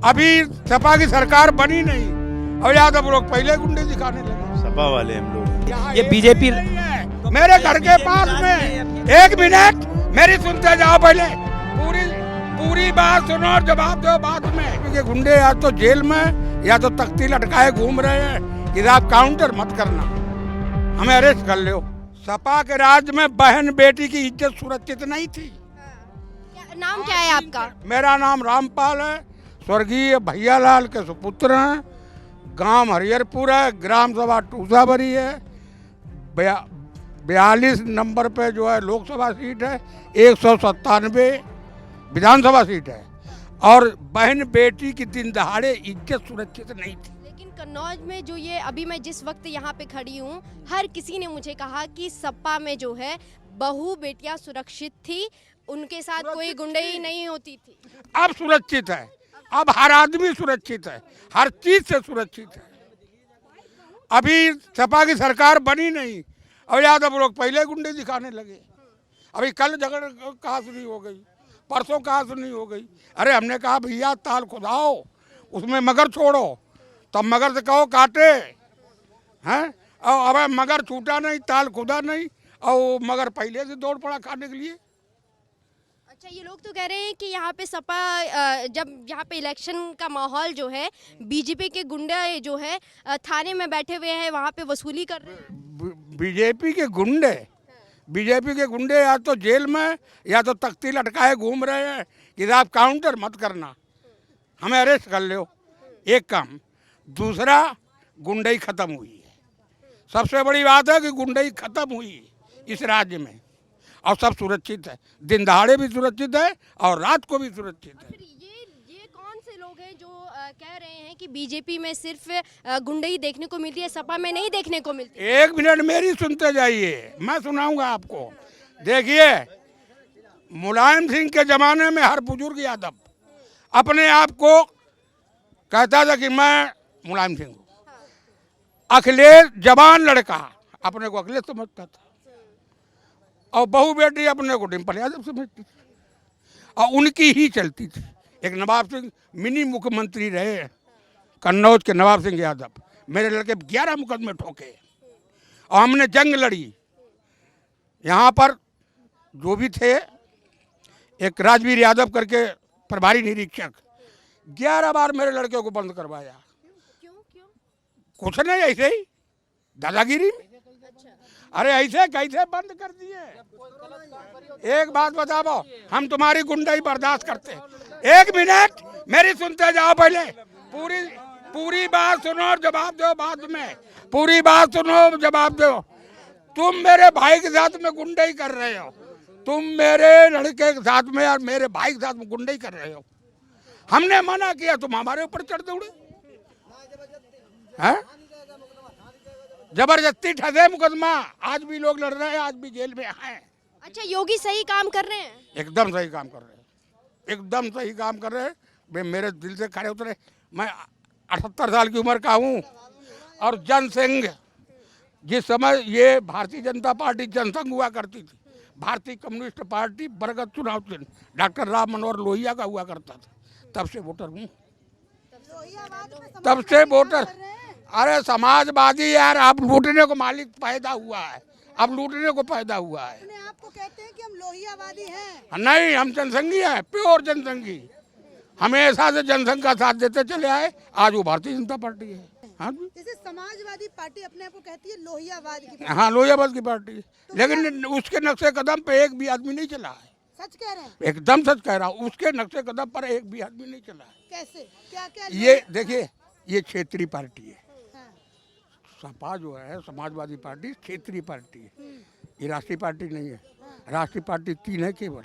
अभी सपा की सरकार बनी नहीं और यादव लोग पहले गुंडे दिखाने लगे। सपा वाले हम लोग। ये बीजेपी मेरे घर के पास में, एक मिनट मेरी सुनते जाओ पहले, पूरी पूरी बात सुनो और जवाब दो बाद में। ये गुंडे या तो जेल में या तो तख्ती लटकाए घूम रहे हैं कि आप काउंटर मत करना, हमें अरेस्ट कर लो। सपा के राज में बहन बेटी की इज्जत सुरक्षित नहीं थी। नाम क्या है आपका? मेरा नाम रामपाल है, स्वर्गीय भैयालाल के सुपुत्र हैं। गांव हरिहरपुर है, ग्राम सभा टूसाबरी है, 42 नंबर पे जो है लोकसभा सीट है, 197 विधानसभा सीट है। और बहन बेटी की दिन दहाड़े इज्जत सुरक्षित नहीं थी। लेकिन कन्नौज में जो ये अभी मैं जिस वक्त यहाँ पे खड़ी हूँ, हर किसी ने मुझे कहा कि सपा में जो है बहू बेटियां सुरक्षित थी, उनके साथ कोई गुंडई नहीं होती थी। अब सुरक्षित है, अब हर आदमी सुरक्षित है, हर चीज से सुरक्षित है। अभी सपा की सरकार बनी नहीं और यादव लोग पहले गुंडे दिखाने लगे। अभी कल झगड़ कहाँ सुनी हो गई, परसों कहाँ सुनी हो गई। अरे हमने कहा भैया ताल खुदाओ, उसमें मगर छोड़ो, तब मगर से कहो काटे हैं। और अब मगर छूटा नहीं, ताल खुदा नहीं, और मगर पहले से दौड़ पड़ा खाने के लिए। अच्छा, ये लोग तो कह रहे हैं कि यहाँ पे सपा जब यहाँ पे इलेक्शन का माहौल जो है, बीजेपी के गुंडे जो है थाने में बैठे हुए हैं, वहाँ पे वसूली कर रहे हैं। बीजेपी के गुंडे या तो जेल में या तो तख्ती लटकाए घूम रहे हैं कि आप काउंटर मत करना, हमें अरेस्ट कर लो। एक काम। दूसरा, गुंडई खत्म हुई है। सबसे बड़ी बात है कि गुंडई खत्म हुई इस राज्य में और सब सुरक्षित है। दिन दहाड़े भी सुरक्षित है और रात को भी सुरक्षित है। ये कौन से लोग हैं जो कह रहे हैं कि बीजेपी में सिर्फ गुंडई देखने को मिलती है, सपा में नहीं देखने को मिलती? एक मिनट मेरी सुनते जाइए, मैं सुनाऊंगा आपको। देखिए, मुलायम सिंह के जमाने में हर बुजुर्ग यादव अपने आप को कहता था कि मैं मुलायम सिंह हूँ। अखिलेश जवान लड़का अपने को अखिलेश समझता था और बहू बेटी अपने को डिम्पल यादव समझती थी और उनकी ही चलती थी। एक नवाब सिंह मिनी मुख्यमंत्री रहे कन्नौज के, नवाब सिंह यादव। मेरे लड़के 11 मुकदमे ठोके और हमने जंग लड़ी। यहाँ पर जो भी थे, एक राजवीर यादव करके प्रभारी निरीक्षक, 11 बार मेरे लड़के को बंद करवाया। क्यों? कुछ नहीं, ऐसे ही दादागिरी में। अरे ऐसे कैसे बंद कर दिए? एक बात बताओ, हम तुम्हारी गुंडाई बर्दाश्त करते? एक मिनट मेरी सुनते जाओ पहले, पूरी बात सुनो और जवाब दो बाद में। पूरी बात सुनो, जवाब दो। तुम मेरे भाई के साथ में गुंडाई कर रहे हो, तुम मेरे लड़के के साथ में और मेरे भाई के साथ में गुंडाई कर रहे हो। हमने मना किया, तुम हमारे ऊपर चढ़ दौड़े हैं। जबरदस्ती ठगे मुकदमा, आज भी लोग लड़ रहे हैं, आज भी जेल में हैं। अच्छा, योगी सही काम कर रहे हैं? एकदम सही काम कर रहे हैं, एकदम सही काम कर रहे हैं। वे मेरे दिल से खड़े उतरे। मैं 78 साल की उम्र का हूँ और जनसंघ, जिस समय ये भारतीय जनता पार्टी जनसंघ हुआ करती थी, भारतीय कम्युनिस्ट पार्टी बरगद चुनाव चिन्ह डॉक्टर राम मनोहर लोहिया का हुआ करता था, तब से वोटर हूँ, तब से वोटर। अरे समाजवादी यार, अब लूटने को मालिक पैदा हुआ है, अब लूटने को पैदा हुआ है। आपको कहते हैं कि हम लोहियावादी हैं? नहीं, हम जनसंघी हैं, प्योर जनसंघी। हमेशा से जनसंघ का साथ देते चले आए, आज वो भारतीय जनता पार्टी है। हाँ, जैसे समाजवादी पार्टी अपने आप को कहती है लोहियावाद की पार्टी। हाँ, लोहियाबाद की पार्टी, लेकिन उसके नक्शे कदम पे एक भी आदमी नहीं चला है। सच कह रहे हैं? एकदम सच कह रहा हूँ, उसके नक्शे कदम पर एक भी आदमी नहीं चला है। कैसे? क्या ये देखिए, ये क्षेत्रीय पार्टी है। सपा जो है समाजवादी पार्टी क्षेत्रीय पार्टी है, ये राष्ट्रीय पार्टी नहीं है। राष्ट्रीय पार्टी 3 है केवल,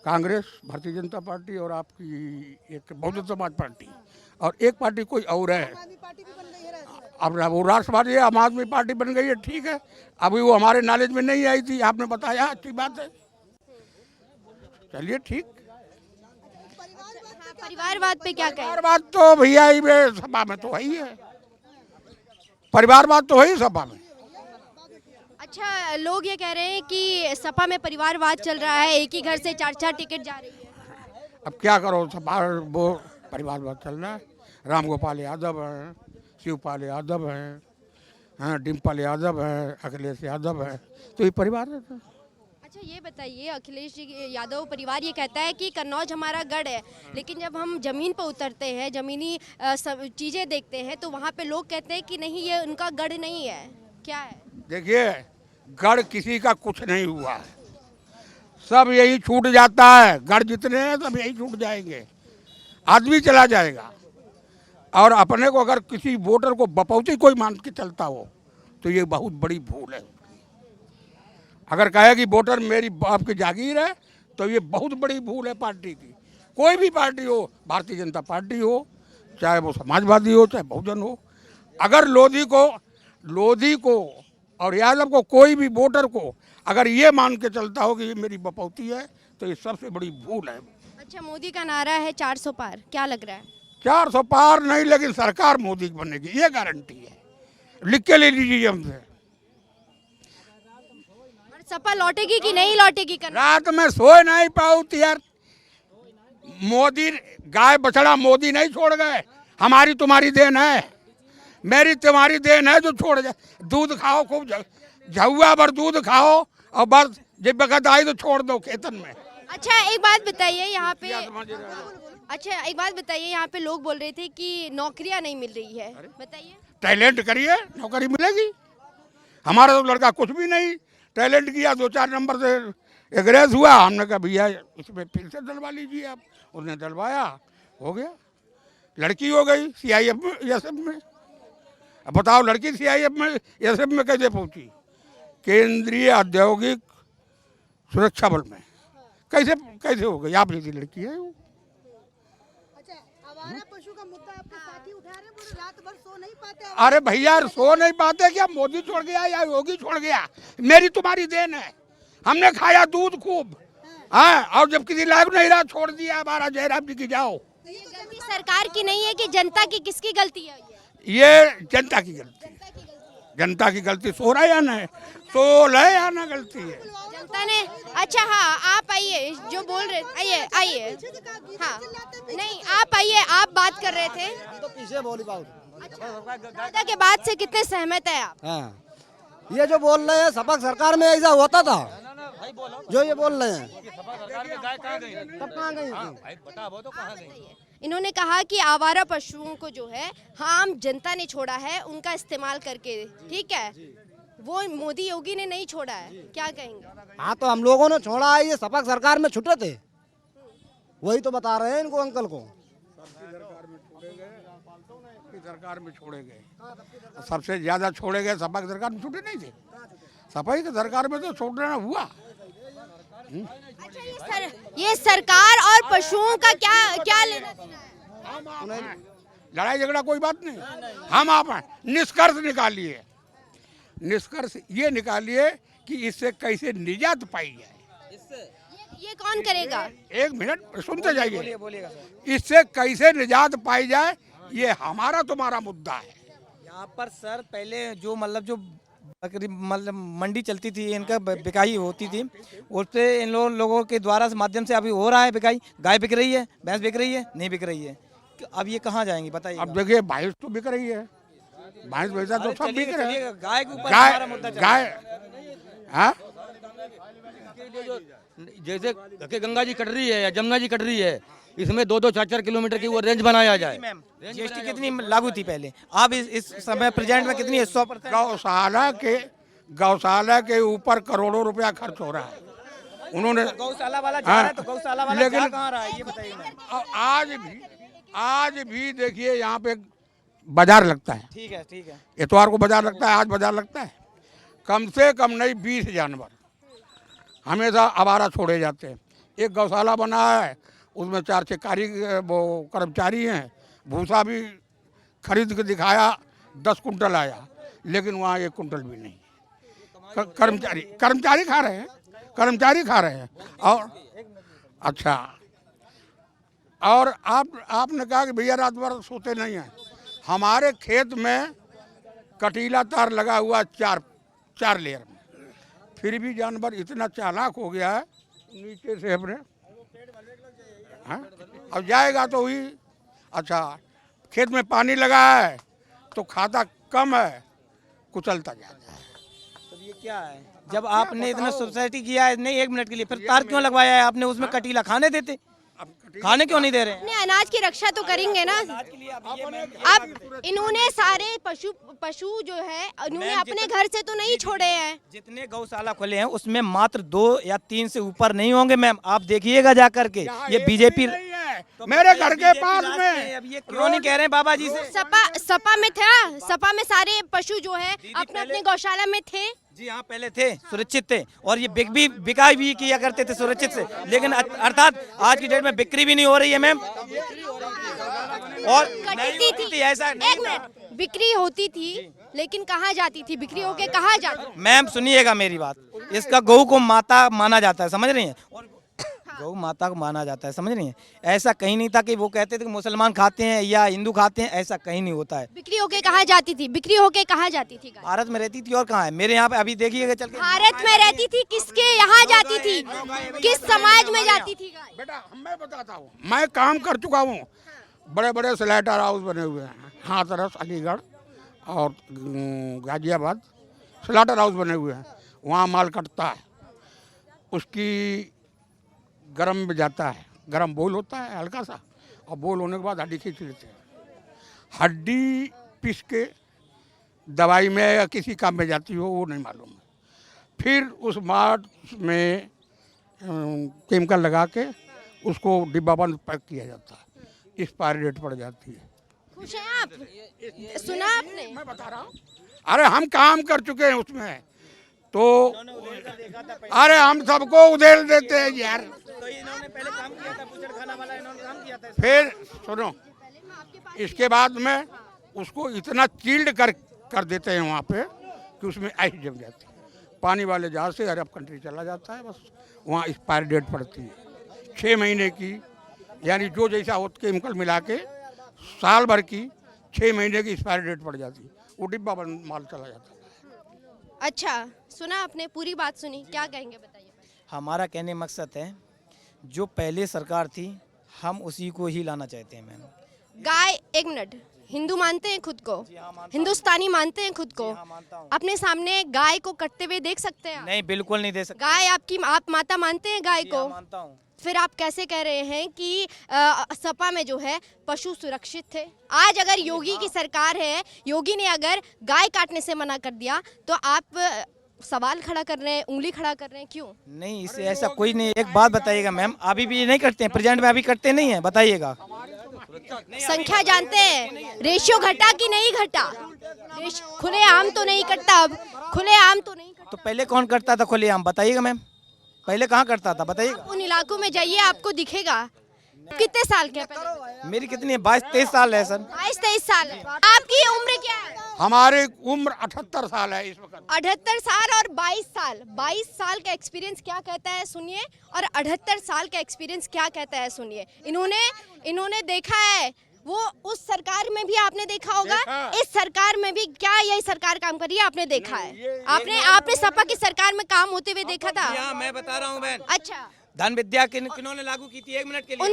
कांग्रेस, भारतीय जनता पार्टी और आपकी एक बहुजन समाज पार्टी, और एक पार्टी कोई और है। पार्टी भी बन गई है अब वो राष्ट्रवादी है, आम आदमी पार्टी बन गई है, ठीक है। अभी वो हमारे नॉलेज में नहीं आई थी, आपने बताया, अच्छी बात है, चलिए ठीक। परिवारवाद पे क्या कहें? परिवारवाद तो भैया सपा में तो वही है, परिवारवाद तो है ही सपा में। अच्छा, लोग ये कह रहे हैं कि सपा में परिवारवाद चल रहा है, एक ही घर से 4-4 टिकट जा रही है। अब क्या करो, सपा वो परिवारवाद चल रहा है। राम गोपाल यादव है, शिवपाल यादव है, हाँ, डिम्पल यादव है, अखिलेश यादव है, तो ये परिवार है। अच्छा ये बताइए, अखिलेश जी यादव परिवार ये कहता है कि कन्नौज हमारा गढ़ है, लेकिन जब हम ज़मीन पर उतरते हैं, ज़मीनी सब चीज़ें देखते हैं, तो वहाँ पे लोग कहते हैं कि नहीं ये उनका गढ़ नहीं है। क्या है? देखिए, गढ़ किसी का कुछ नहीं हुआ है, सब यही छूट जाता है। गढ़ जितने हैं सब यही छूट जाएंगे, आदमी चला जाएगा। और अपने को अगर किसी वोटर को बपौती कोई मान के चलता हो तो ये बहुत बड़ी भूल है। अगर कहे कि वोटर मेरी बाप की जागीर है तो ये बहुत बड़ी भूल है पार्टी की। कोई भी पार्टी हो, भारतीय जनता पार्टी हो, चाहे वो समाजवादी हो, चाहे बहुजन हो, अगर लोधी को और यादव को, कोई भी वोटर को अगर ये मान के चलता हो कि ये मेरी बपौती है तो ये सबसे बड़ी भूल है। अच्छा, मोदी का नारा है 400 पार, क्या लग रहा है? 400 पार नहीं, लेकिन सरकार मोदी की बनेगी, ये गारंटी है, लिख के ले लीजिए हमसे। और सपा लौटेगी कि नहीं लौटेगी? रात में सोए नहीं पाऊँ यार। मोदी गाय बछड़ा मोदी नहीं छोड़ गए, हमारी तुम्हारी देन है, मेरी तुम्हारी देन है जो छोड़ जाए। दूध खाओ खूब, झुआ भर दूध खाओ और बस जब बकत आई तो छोड़ दो खेतन में। अच्छा एक बात बताइए, यहाँ पे यहाँ पे लोग बोल रहे थे कि नौकरियां नहीं मिल रही है, बताइए। टैलेंट करिए, नौकरी मिलेगी। हमारा तो लड़का कुछ भी नहीं टैलेंट किया, 2-4 नंबर से एग्रेस हुआ, हमने कहा भैया इसमें फिर से डलवा लीजिए आप। उसने डलवाया, हो गया, लड़की हो गई CIF में, SF में। अब बताओ लड़की CIF में SF में कैसे पहुंची? केंद्रीय औद्योगिक सुरक्षा बल में कैसे हो गई? आप जैसी लड़की है वो। अच्छा, आवारा पशु का मुद्दा आपके साथी उठा रहे हैं, बोले रात भर सो नहीं पाते। अरे भैया सो नहीं पाते क्या? मोदी छोड़ गया या योगी छोड़ गया, मेरी तुम्हारी देन है। हमने खाया दूध खूब, हाँ, और जब किसी लायक नहीं रहा छोड़ दिया हमारा जयराम जी की जाओ। तो ये गलती सरकार की नहीं है कि जनता की, किसकी गलती है ये जनता की गलती, जनता की गलती। सो रहा या नहीं सो रहे या ना, गलती है जनता ने। अच्छा हाँ, आप आइए, जो बोल रहे, आइए, हाँ, नहीं आप आइए, आप बात कर रहे थे तो पीछे बोली बात। दादा के बाद से कितने सहमत है आप? हाँ, ये जो बोल रहे हैं सपा सरकार में ऐसा होता था, जो ये बोल रहे हैं तब कहाँ गई? इन्होंने कहा कि आवारा पशुओं को जो है आम जनता ने छोड़ा है, उनका इस्तेमाल करके, ठीक है, वो मोदी योगी ने नहीं छोड़ा है, क्या कहेंगे? हाँ, तो हम लोगों ने छोड़ा है, ये सपा सरकार में छुटे थे, वही तो बता रहे हैं इनको, अंकल को। सरकार में छोड़े गए, सबसे ज्यादा छोड़े गए सपा की सरकार में, छूटे नहीं थे। सपा की सरकार में तो छोड़ना हुआ। अच्छा, ये सरकार और पशुओं का क्या लेना देना है? लड़ाई झगड़ा कोई बात नहीं, हम आप निष्कर्ष निकालिए, निष्कर्ष ये निकालिए कि इससे कैसे निजात पाई जाए। ये कौन करेगा? एक मिनट सुनते जाइए, इससे कैसे निजात पाई जाए, ये हमारा तुम्हारा मुद्दा है। यहाँ पर सर पहले जो जो बकरी मंडी चलती थी, इनका बिकाई होती थी, उससे इन लोगों के द्वारा माध्यम से अभी हो रहा है बिकाई। गाय बिक रही है, भैंस बिक रही है, नहीं बिक रही है, अब ये कहाँ जाएंगी बताइए? अब देखिए भैंस तो बिक रही है, भैंस भैंसा तो सब बिक रहे हैं। गाय के ऊपर हमारा मुद्दा चल रहा है। हाँ, जैसे गंगा जी कट रही है या जमुना जी कट रही है, इसमें 2-2, 4-4 किलोमीटर की वो रेंज बनाया जाए। GST कितनी लागू थी पहले, अब इस समय प्रेजेंट में कितनी है? 100%। गौशाला के ऊपर करोड़ों रुपया खर्च हो रहा है। उन्होंने गौशाला वाला जा रहा है, तो गौशाला वाला लेकिन जा कहाँ रहा है ये बताइए ना। आज भी देखिए यहाँ पे बाजार लगता है, ठीक है, ठीक है। इतवार को बाजार लगता है, आज बाजार लगता है। कम से कम नहीं 20 जानवर हमेशा आवारा छोड़े जाते हैं। एक गौशाला बना है, उसमें 4 वो कर्मचारी हैं, भूसा भी खरीद के दिखाया, 10 कुंटल आया, लेकिन वहाँ 1 कुंटल भी नहीं। कर्मचारी खा रहे हैं, कर्मचारी खा रहे हैं। और अच्छा, और आपने कहा कि भैया रात भर सोते नहीं हैं। हमारे खेत में कटीला तार लगा हुआ 4 लेयर में, फिर भी जानवर इतना चालाक हो गया है, नीचे से अपने, हाँ, अब जाएगा तो ही अच्छा, खेत में पानी लगा है तो खाता कम है, कुचलता जाता है। तो ये क्या है, जब आपने इतना सोसाइटी किया है, नहीं 1 मिनट के लिए, फिर तार क्यों लगवाया है आपने उसमें? कटीला खाने देते, खाने क्यों नहीं दे रहे हैं? अपने अनाज की रक्षा तो करेंगे ना। अब इन्होंने सारे पशु जो है इन्होंने अपने घर से तो नहीं छोड़े हैं। जितने गौशाला खुले हैं उसमें मात्र 2 या 3 से ऊपर नहीं होंगे मैम, आप देखिएगा जा करके। ये बीजेपी मेरे घर के पास में। अब ये क्यों नहीं कह रहे हैं बाबा जी से? सपा में था, सपा में सारे पशु जो है अपने अपने गौशाला में थे। जी हाँ, पहले थे, सुरक्षित थे, और ये बिकाई भी किया करते थे सुरक्षित से। लेकिन अर्थात आज की डेट में बिक्री भी नहीं हो रही है मैम, और कटती थी। ऐसा 1 मिनट, बिक्री होती थी लेकिन कहाँ जाती थी? बिक्री होके कहाँ जाती थी? मैम सुनिएगा मेरी बात, इसका गऊ को माता माना जाता है, समझ रही हैं? और गौ माता को माना जाता है, समझ रही हैं? ऐसा कहीं नहीं था कि वो कहते थे कि मुसलमान खाते हैं या हिंदू खाते हैं, ऐसा कहीं नहीं होता है। बिक्री होके कहाँ जाती थी? बिक्री होके कहाँ जाती थी? भारत में रहती थी और कहाँ है? मेरे यहाँ पे अभी देखिएगा चल के। भारत में रहती थी, किसके यहाँ जाती थी? किस समाज में जाती थी गाय? बेटा मैं बताता हूँ, मैं काम कर चुका हूँ, बड़े बड़े स्लाटर हाउस बने हुए हैं हाथरस, अलीगढ़ और गाजियाबाद, स्लाटर हाउस बने हुए हैं। वहाँ माल कटता है, उसकी गरम में जाता है, गरम बोल होता है हल्का सा, और बोल होने के बाद हड्डी खींच लेते हैं। हड्डी पीस के दवाई में या किसी काम में जाती हो वो नहीं मालूम है। फिर उस मांस में केमिकल लगा के उसको डिब्बा बंद पैक किया जाता है, एक्सपायरी डेट पड़ जाती है। खुश हैं आप? सुना आपने? मैं बता रहा हूँ, अरे हम काम कर चुके हैं उसमें, तो अरे हम सबको उधेड़ देते हैं यार। तो इन्होंने पहले काम किया था, बुचड़ खाना वाला इन्होंने काम किया था। फिर सुनो, इसके बाद में उसको इतना चील्ड कर देते हैं वहाँ पे कि उसमें आइस जम जाती है। पानी वाले जहाज से अरब कंट्री चला जाता है, बस वहाँ एक्सपायरी डेट पड़ती है 6 महीने की, यानी जो जैसा हो केमिकल मिला के साल भर की 6 महीने की एक्सपायरी डेट पड़ जाती है, वो डिब्बा बंद माल चला जाता है। अच्छा, सुना आपने? पूरी बात सुनी, क्या कहेंगे बताइए? हमारा कहने मकसद है, जो पहले सरकार थी हम उसी को ही लाना चाहते हैं मैम। गाय, 1 मिनट, हिंदू मानते हैं खुद को? हिंदुस्तानी मानते हैं खुद को? अपने सामने गाय को कटते हुए देख सकते हैं आप? नहीं, बिल्कुल नहीं दे सकते। गाय आपकी, आप माता मानते हैं गाय को? मानता हूँ। फिर आप कैसे कह रहे हैं कि सपा में जो है पशु सुरक्षित थे? आज अगर योगी की सरकार है, योगी ने अगर गाय काटने से मना कर दिया तो आप सवाल खड़ा कर रहे हैं, उंगली खड़ा कर रहे हैं, क्यों? नहीं, इससे ऐसा कोई नहीं। एक बात बताइएगा मैम, अभी भी नहीं करते हैं, प्रेजेंट में अभी करते नहीं है, बताइएगा। संख्या जानते हैं, रेशियो घटा कि नहीं घटा? खुले आम तो नहीं कटता अब, खुले आम तो नहीं कटता। तो पहले कौन करता था खुलेआम, बताइएगा मैम? पहले कहाँ करता था, बताइएगा। उन इलाकों में जाइए, आपको दिखेगा। कितने साल के हैं? मेरी कितनी है? 22-23 साल है सर। 22-23 साल है। आपकी उम्र क्या है? हमारी उम्र 78 साल है इस वक्त। 78 साल और 22 साल। 22 साल का एक्सपीरियंस क्या कहता है सुनिए, और 78 साल का एक्सपीरियंस क्या कहता है सुनिए। इन्होंने देखा है, वो उस सरकार में भी आपने देखा होगा, इस सरकार में भी क्या यही सरकार काम कर रही है आपने देखा है? आपने सपा की सरकार में काम होते हुए देखा था? मैं बता रहा हूँ बहन। अच्छा, धन विद्या किन्होंने लागू की थी? 1 मिनट के लिए।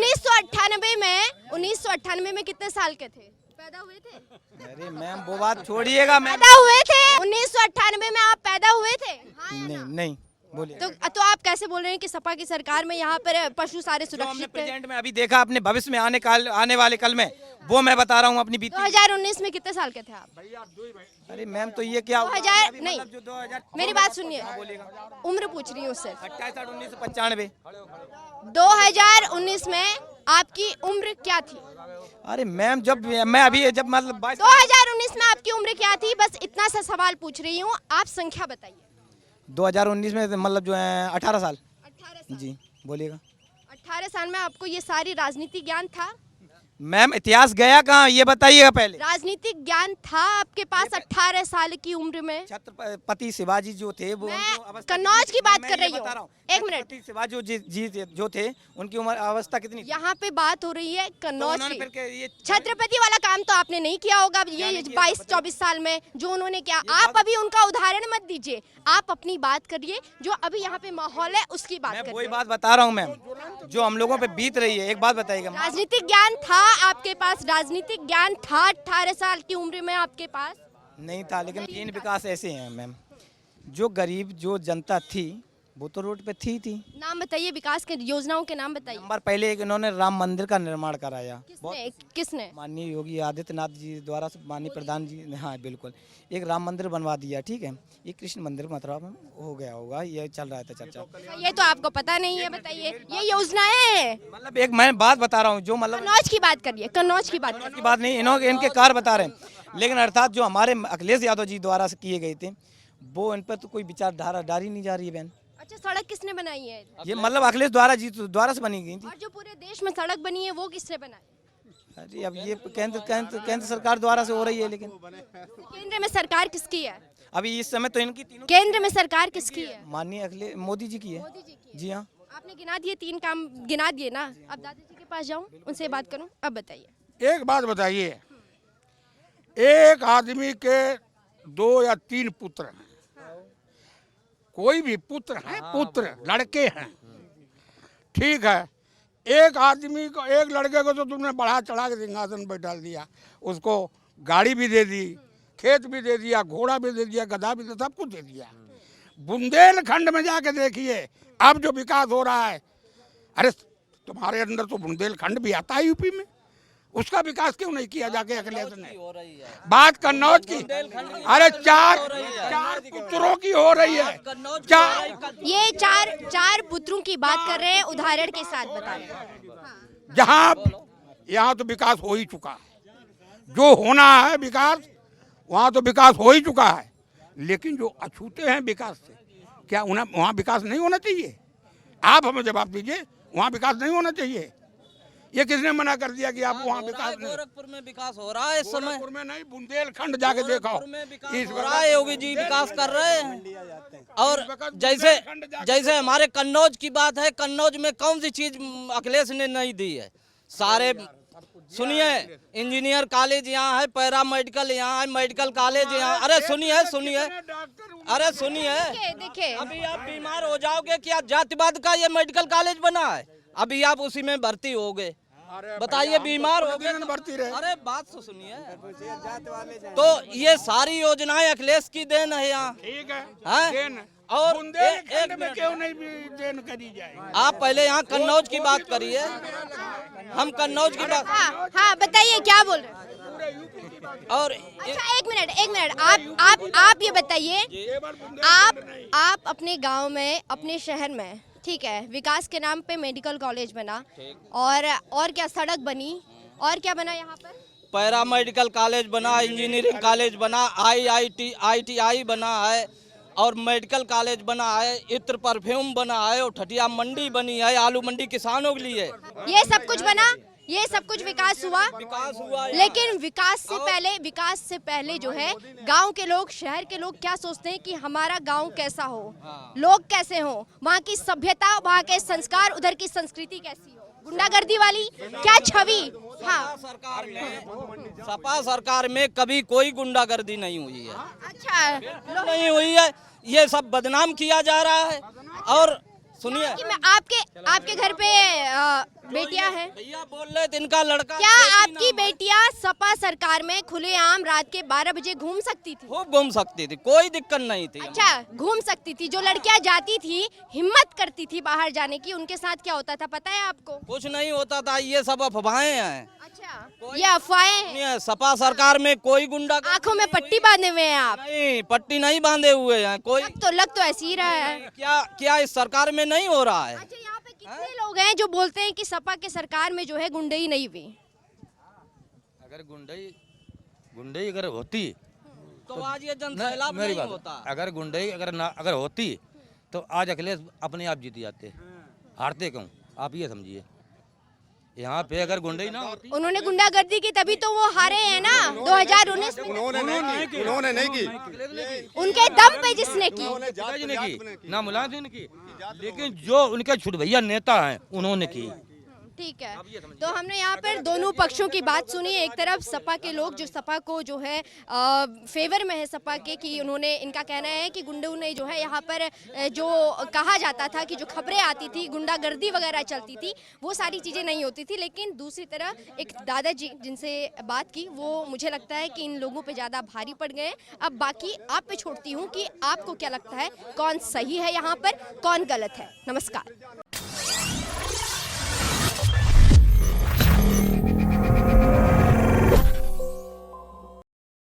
1998 में कितने साल के थे? पैदा हुए थे? अरे मैम वो बात छोड़िएगा मैम। पैदा हुए थे 1998 में? आप पैदा हुए थे? हाँ या ना? नहीं बोलिए। तो आप कैसे बोल रहे हैं कि सपा की सरकार में यहाँ पर पशु सारे सुरक्षित थे? प्रेजेंट में अभी देखा, अपने भविष्य में आने वाले कल में, वो मैं बता रहा हूँ अपनी बीती। 2019 में कितने साल के थे आप? अरे मैम तो ये क्या 2000 नहीं, जो 2000 मेरी बात सुनिए, उम्र पूछ रही हूँ सिर्फ। 28/8/1995। 2019 में आपकी उम्र क्या थी? अरे मैम जब मैं अभी जब मतलब 2019 में आपकी उम्र क्या थी? बस इतना सा सवाल पूछ रही हूँ, आप संख्या बताइए। 2019 में मतलब जो है 18 साल। 18 साल। जी बोलिएगा। 18 साल में आपको ये सारी राजनीति ज्ञान था? मैम इतिहास गया कहाँ, ये बताइएगा पहले। राजनीतिक ज्ञान था आपके पास 18 साल की उम्र में? छत्रपति शिवाजी जो थे वो, मैं कन्नौज की बात कर रही हूँ। 1 मिनट, शिवाजी जी जो थे उनकी उम्र अवस्था कितनी? यहाँ पे बात हो रही है कन्नौज तो की। छत्रपति वाला काम तो आपने नहीं किया होगा ये 22-24 साल में जो उन्होंने किया। आप अभी उनका उदाहरण मत दीजिए, आप अपनी बात करिए, जो अभी यहाँ पे माहौल है उसकी बात मैं करिए। वही बात बता रहा हूँ मैम, जो हम लोगों पे बीत रही है। एक बात बताइएगा, राजनीतिक ज्ञान था आपके पास राजनीतिक ज्ञान था 18 साल की उम्र में आपके पास? नहीं था, लेकिन तीन विकास ऐसे हैं मैम, जो गरीब जो जनता थी वो तो रोड पे थी। नाम बताइए, विकास के योजनाओं के नाम बताइए। नंबर पहले एक इन्होंने राम मंदिर का निर्माण कराया, किसने? माननीय योगी आदित्यनाथ जी द्वारा, माननीय प्रधान जी ने, हाँ बिल्कुल, एक राम मंदिर बनवा दिया, ठीक है। एक कृष्ण मंदिर मतलब हो गया होगा, ये चल रहा था चर्चा। ये तो आपको पता नहीं है, बताइए। ये योजनाएं हैं, मतलब एक मैं बात बता रहा हूँ जो मतलब कन्नौज की बात करिए, कन्नौज की बात की बात नहीं, इनके कार्य बता रहे हैं, लेकिन अर्थात जो हमारे अखिलेश यादव जी द्वारा से किए गए थे वो इन पर तो कोई विचारधारा डाली नहीं जा रही है बहन। अच्छा, सड़क किसने बनाई है? ये मतलब अखिलेश द्वारा से बनी गई थी। और जो पूरे देश में सड़क बनी है वो किसने बनाई? अरे अब ये केंद्र सरकार द्वारा से हो रही है, लेकिन केंद्र में सरकार किसकी है? अभी इस समय तो इनकी तीनों केंद्र में सरकार किसकी है? माननीय अखिलेश मोदी जी की है। मोदी जी की। जी हाँ। आपने गिना दिए, 3 काम गिना दिए ना। अब दादाजी के पास जाऊं, उनसे बात करूं। अब बताइए। एक बात बताइए, एक आदमी के 2 या 3 पुत्र हैं, कोई भी पुत्र है, पुत्र लड़के हैं, ठीक है। एक आदमी को, एक लड़के को तो तुमने बढ़ा चढ़ा के सिंहासन पर डाल दिया, उसको गाड़ी भी दे दी, खेत भी दे दिया, घोड़ा भी दे दिया, गधा भी दे, सब कुछ दे दिया। बुंदेलखंड में जाके देखिए अब जो विकास हो रहा है, अरे तुम्हारे अंदर तो बुंदेलखंड भी आता है यूपी में, उसका विकास क्यों नहीं किया जाके अखिलेश ने? बात कन्नौज की, अरे चार पुत्रों की हो रही है, ये चार पुत्रों की बात कर रहे हैं, उदाहरण के साथ बता रहे हैं। जहाँ यहाँ तो विकास हो ही चुका है, जो होना है विकास वहाँ तो विकास हो ही चुका है, लेकिन जो अछूते हैं विकास से, क्या उन्हें वहाँ विकास नहीं होना चाहिए? आप हमें जवाब दीजिए, वहाँ विकास नहीं होना चाहिए? ये किसने मना कर दिया कि आप वहाँ विकास नहीं? गोरखपुर में विकास हो रहा है इस समय। गोरखपुर में नहीं, बुंदेलखंड जाके देखो, इस हो रहा है, योगी जी विकास कर रहे हैं। और जैसे हमारे कन्नौज की बात है, कन्नौज में कौन सी चीज अखिलेश ने नहीं दी है? सारे सुनिए, इंजीनियर कॉलेज यहाँ है, पैरा मेडिकल यहाँ है, मेडिकल कॉलेज यहाँ, अरे सुनिए, अरे सुनिए, देखिए, अभी आप बीमार हो जाओगे, क्या जातिवाद का ये मेडिकल कॉलेज बना है? अभी आप उसी में भर्ती हो गए, बताइए, बीमार हो गए भर्ती रहे। अरे बात तो सुनिए, तो ये सारी योजनाएं अखिलेश की देन है यहाँ, ठीक है, हैं? और बुंदेलखंड में क्यों नहीं देन करी जाए? आप पहले यहाँ कन्नौज की बात करिए, हम कन्नौज की बात। हाँ बताइए, क्या बोल रहे हैं? और अच्छा, एक मिनट, आप ये बताइए, आप अपने गांव में, अपने शहर में, ठीक है, विकास के नाम पे मेडिकल कॉलेज बना, और क्या सड़क बनी, और क्या बना यहाँ पर? पैरा मेडिकल कॉलेज बना, इंजीनियरिंग कॉलेज बना, IITI बना है, और मेडिकल कॉलेज बना है, इत्र परफ्यूम बना है, और ठटिया मंडी बनी है, आलू मंडी किसानों के लिए। ये सब कुछ बना, ये सब कुछ विकास हुआ, लेकिन विकास से पहले जो है, गांव के लोग, शहर के लोग क्या सोचते हैं कि हमारा गांव कैसा हो, लोग कैसे हो, वहाँ की सभ्यता, वहाँ के संस्कार, उधर की संस्कृति कैसी हो, गुंडागर्दी वाली क्या छवि? हाँ, सपा सरकार में कभी कोई गुंडागर्दी नहीं हुई है। अच्छा, नहीं हुई है, ये सब बदनाम किया जा रहा है। और सुनिए, कि मैं आपके घर पे बेटियां हैं, भैया बोल रहे थे इनका लड़का, क्या आपकी बेटियां सपा सरकार में खुलेआम रात के 12 बजे घूम सकती थी? खूब घूम सकती थी, कोई दिक्कत नहीं थी। अच्छा, घूम सकती थी। जो लड़कियां जाती थी, हिम्मत करती थी बाहर जाने की, उनके साथ क्या होता था पता है आपको? कुछ नहीं होता था, ये सब अफवाहें हैं। अच्छा, ये अफवाहें हैं। सपा सरकार में कोई गुंडा, आंखों में पट्टी बांधे हुए हैं आप? नहीं, पट्टी नहीं बांधे हुए हैं कोई। लग तो ऐसे ही रहा है। क्या इस सरकार में नहीं हो रहा है? अच्छा, यहाँ पे कितने लोग हैं जो बोलते हैं कि सपा के सरकार में जो है गुंडई नहीं हुई? अगर गुंडई अगर होती तो आज ये जनसैलाब नहीं होता। अगर गुंडई अगर होती तो आज अखिलेश अपने आप जीत जाते, हारते क्यों? आप ये समझिए, यहाँ पे अगर गुंडई ना होती, उन्होंने गुंडागर्दी की तभी तो वो हारे हैं ना 2019 में। उन्होंने नहीं की, उनके दम पे जिसने की, जी ने की ना, मुलायम सिंह ने की, लेकिन जो उनके छुटभैया नेता हैं उन्होंने की। ठीक है, तो हमने यहाँ पर दोनों पक्षों की बात सुनी। एक तरफ सपा के लोग जो सपा को जो है फेवर में है सपा के, कि उन्होंने, इनका कहना है कि गुंडों ने जो है यहाँ पर जो कहा जाता था कि जो खबरें आती थी, गुंडागर्दी वगैरह चलती थी, वो सारी चीज़ें नहीं होती थी। लेकिन दूसरी तरफ एक दादाजी जिनसे बात की, वो मुझे लगता है कि इन लोगों पे ज़्यादा भारी पड़ गए। अब बाकी आप पे छोड़ती हूँ कि आपको क्या लगता है, कौन सही है यहाँ पर, कौन गलत है। नमस्कार।